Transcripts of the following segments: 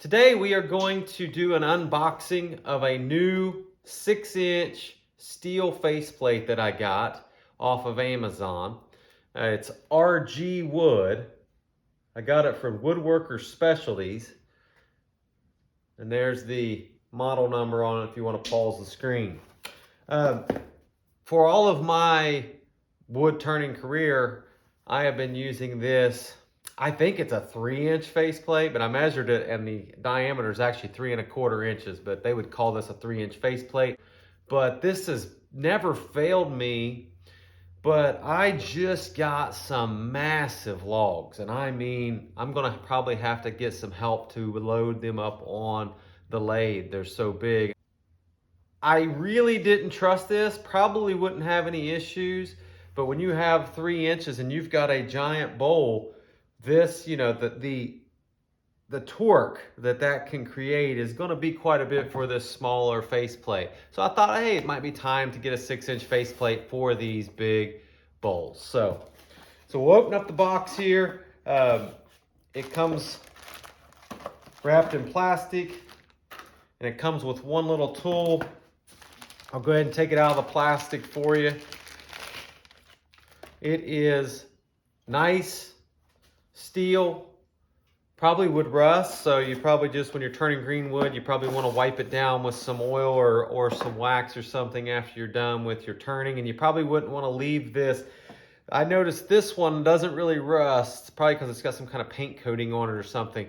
Today we are going to do an unboxing of a new 6-inch steel faceplate that I got off of Amazon. It's RGWood. I got it from Woodworker Specialties. And there's the model number on it if you want to pause the screen. For all of my wood turning career, I have been using this. I think it's a 3-inch faceplate, but I measured it and the diameter is actually 3¼ inches, but they would call this a 3-inch faceplate. But this has never failed me, but I just got some massive logs, and I mean, I'm gonna probably have to get some help to load them up on the lathe. They're so big. I really didn't trust this, probably wouldn't have any issues, but when you have 3 inches and you've got a giant bowl, this, the torque that can create is going to be quite a bit for this smaller faceplate. So I thought, hey, it might be time to get a 6-inch faceplate for these big bowls. So we'll open up the box here. It comes wrapped in plastic, and it comes with one little tool. I'll go ahead and take it out of the plastic for you. It is nice steel, probably would rust, so you probably just, when you're turning green wood, you probably want to wipe it down with some oil or some wax or something after you're done with your turning, and you probably wouldn't want to leave this. I noticed this one doesn't really rust, probably because it's got some kind of paint coating on it or something.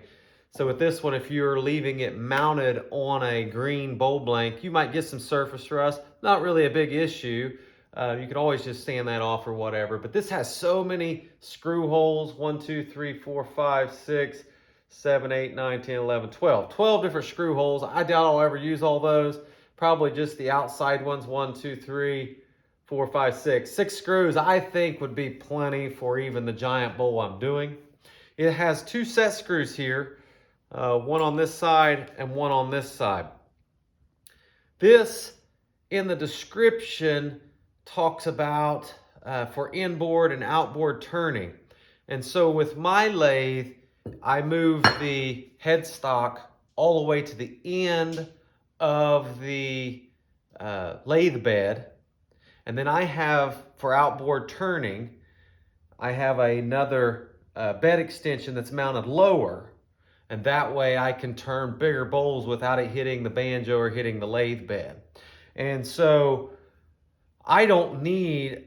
So with this one, if you're leaving it mounted on a green bowl blank, you might get some surface rust. Not really a big issue. You can always just sand that off or whatever. But this has so many screw holes. 1, 2, 3, 4, 5, 6, 7, 8, 9, 10, 11, 12. 12 different screw holes. I doubt I'll ever use all those. Probably just the outside ones. 1, 2, 3, 4, 5, 6. 6 screws I think would be plenty for even the giant bowl I'm doing. It has 2 set screws here. One on this side and one on this side. This, in the description, talks about for inboard and outboard turning. And so with my lathe, I move the headstock all the way to the end of the lathe bed. And then I have, for outboard turning, I have another bed extension that's mounted lower. And that way I can turn bigger bowls without it hitting the banjo or hitting the lathe bed. And so I don't need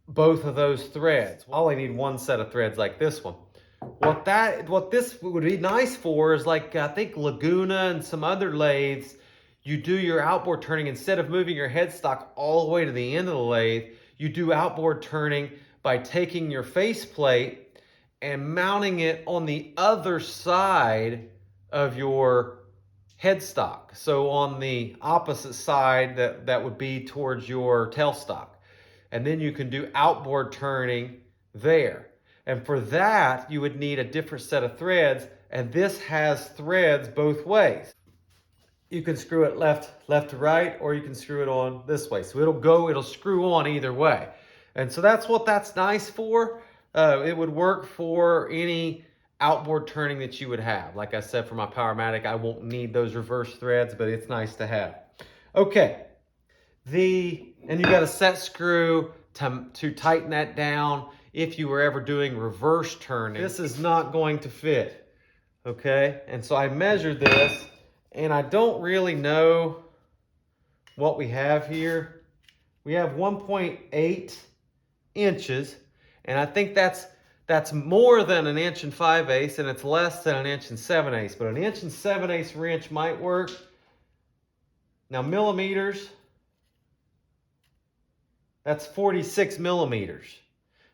both of those threads. I only need one set of threads like this one. What this would be nice for is, like, I think Laguna and some other lathes, you do your outboard turning, instead of moving your headstock all the way to the end of the lathe, you do outboard turning by taking your faceplate and mounting it on the other side of your headstock. So on the opposite side, that would be towards your tailstock. And then you can do outboard turning there. And for that, you would need a different set of threads, and this has threads both ways. You can screw it left to right, or you can screw it on this way. So it'll screw on either way. And so that's what that's nice for. It would work for any outboard turning that you would have. Like I said, for my Powermatic, I won't need those reverse threads, but it's nice to have. Okay, and you got a set screw to tighten that down if you were ever doing reverse turning. This is not going to fit, okay? And so I measured this, and I don't really know what we have here. We have 1.8 inches. And I think that's more than 1 5/8 inches, and it's less than 1 7/8 inches. But 1 7/8 inches wrench might work. Now millimeters, that's 46 millimeters.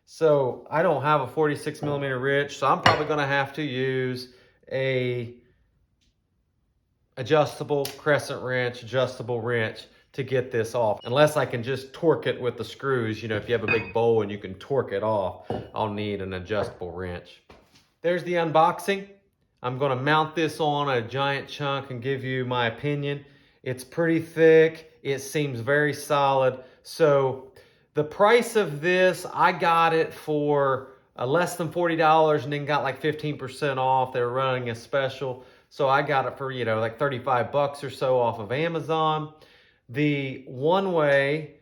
So I don't have a 46 millimeter wrench, so I'm probably going to have to use a adjustable crescent wrench, adjustable wrench to get this off. Unless I can just torque it with the screws. You know, if you have a big bowl and you can torque it off, I'll need an adjustable wrench. There's the unboxing. I'm going to mount this on a giant chunk and give you my opinion. It's pretty thick. It seems very solid. So the price of this, I got it for less than $40 and then got like 15% off. They were running a special. So I got it for, you know, like 35 bucks or so off of Amazon. The one-way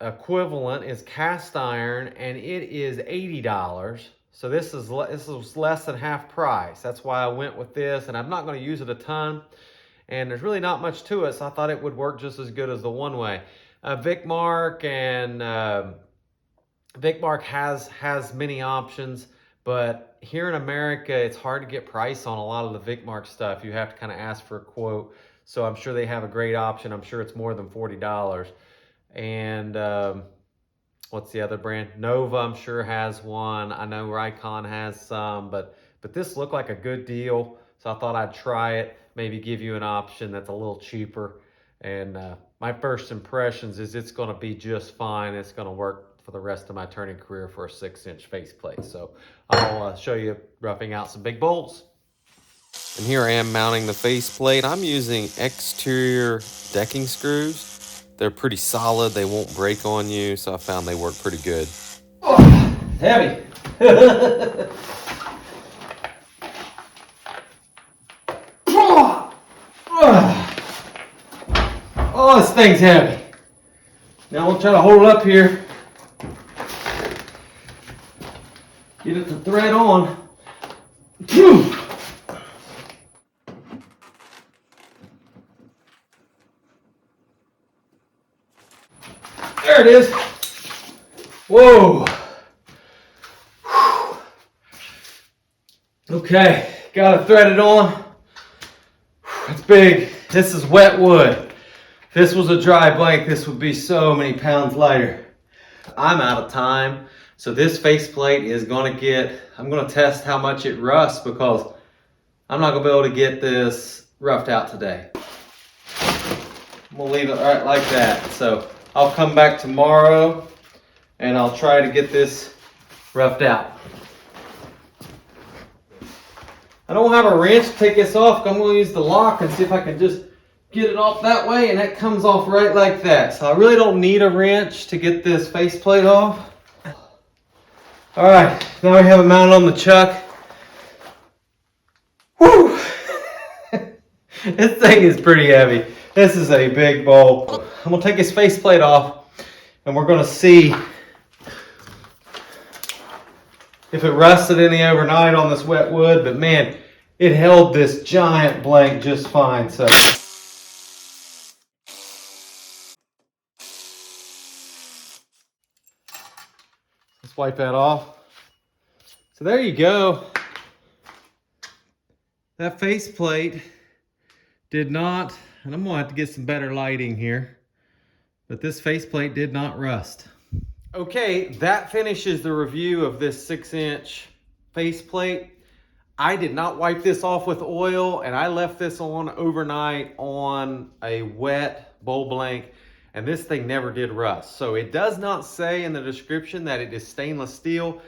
equivalent is cast iron, and it is $80. So this was less than half price. That's why I went with this, and I'm not going to use it a ton. And there's really not much to it, so I thought it would work just as good as the one-way. Vicmark and Vicmark has many options, but here in America, it's hard to get price on a lot of the Vicmark stuff. You have to kind of ask for a quote. So I'm sure they have a great option. I'm sure it's more than $40. And what's the other brand? Nova, I'm sure, has one. I know Rikon has some, but this looked like a good deal. So I thought I'd try it, maybe give you an option that's a little cheaper. And my first impressions is it's going to be just fine. It's going to work for the rest of my turning career for a 6-inch faceplate. So I'll show you roughing out some big bolts. And here I am mounting the faceplate. I'm using exterior decking screws. They're pretty solid. They won't break on you, so I found they work pretty good. Oh, heavy. Oh, this thing's heavy. Now we'll try to hold it up here. Get it to thread on. There it is. Whoa. Okay, got it threaded on. It's big. This is wet wood. If this was a dry blank, this would be so many pounds lighter. I'm out of time, so this faceplate is gonna I'm gonna test how much it rusts because I'm not gonna be able to get this roughed out today. We'll leave it right like that. So I'll come back tomorrow and I'll try to get this roughed out. I don't have a wrench to take this off. I'm going to use the lock and see if I can just get it off that way, and that comes off right like that. So I really don't need a wrench to get this faceplate off. All right, now we have it mounted on the chuck. Whew! This thing is pretty heavy. This is a big bolt. I'm going to take this faceplate off, and we're going to see if it rusted any overnight on this wet wood, but man, it held this giant blank just fine. So let's wipe that off. So there you go. That faceplate did not, and I'm gonna have to get some better lighting here, but this faceplate did not rust. Okay, that finishes the review of this 6-inch faceplate. I did not wipe this off with oil, and I left this on overnight on a wet bowl blank, and this thing never did rust. So it does not say in the description that it is stainless steel,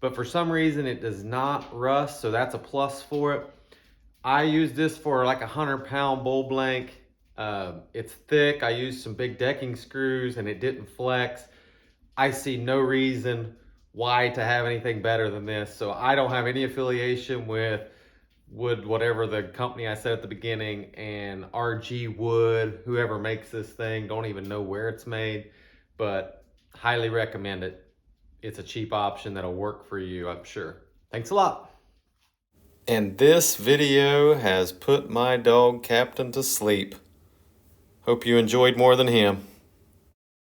but for some reason it does not rust, so that's a plus for it. I used this for like a 100-pound bowl blank. It's thick. I used some big decking screws, and it didn't flex. I see no reason why to have anything better than this. So I don't have any affiliation with Wood, whatever the company I said at the beginning, and RGWood, whoever makes this thing. Don't even know where it's made, but highly recommend it. It's a cheap option that'll work for you, I'm sure. Thanks a lot. And this video has put my dog Captain to sleep. Hope you enjoyed more than him.